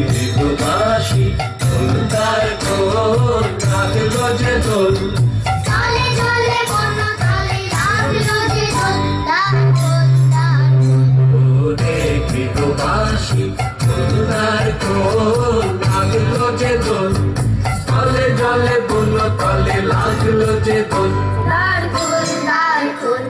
গৃহবাসী ফুলদার কোল লাগলো যে দোল চলে চলে বন চলে লাগলো যে দোল তার কোল তার ওরে গৃহবাসী ফুলদার কোল লাগলো যে দোল জলে জলে বন তলে লাগলো যে দোল তার কোল তার কোল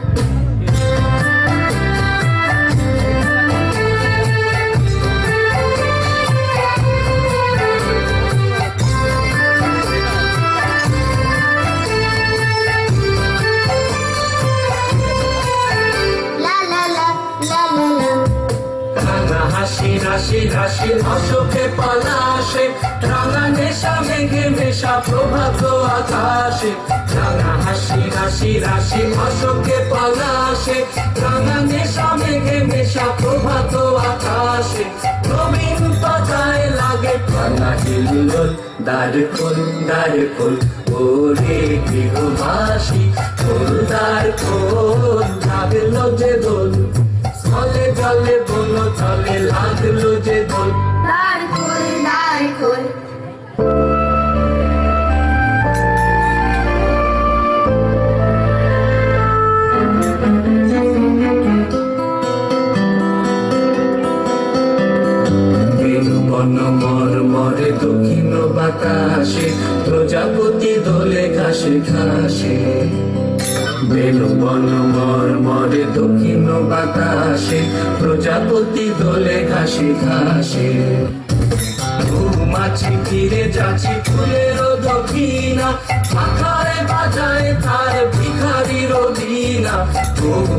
হাসি রাশি রাশি অশোকে পলাশে রাঙা নেশা মেঘে মেশা প্রভাত আকাশে রাঙা হাসি রাশি রাশি অশোকে পলাশে রাঙা নেশা মেঘে মেশা প্রভাত আকাশে নবীন পাতায় লাগে রাঙা হিল্লোল দ্বার খোল ওরে গৃহবাসী ফুলদার খোল লাগলো যে দোল চলে জলে বন চলে লাগলো যে দোল তার কোল তার কোল বন মর্মরে দক্ষিণ বাতাসে প্রজাপতি দোলে ঘাসে ঘাসে বন মর্মরে দক্ষিণ বাতাসে প্রজাপতি দোলে ঘাসে ঘাসে মাছি ফিরে যাচ্ছি ফুলের দক্ষিণা মাথায় বাজায় তার ভিখারির বীণা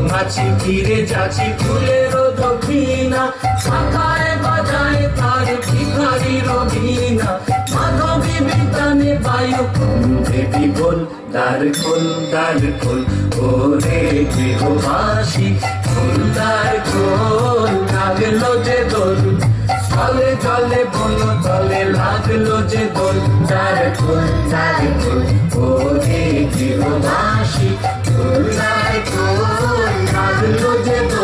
মাছি ফিরে যাচ্ছি ফুলের দক্ষিণা মাথায় বাজায় তার ভিখারির বীণা মাধবী বিতানে বায়ু দেবী বল দ্বার খোল ওরে গৃহবাসী ফুলদার খোল লাগলো যে দোল চলে চলে বন চলে লাগলো যে দোল দ্বার খোল ওরে গৃহবাসী ফুলদার খোল লাগলো যে দোল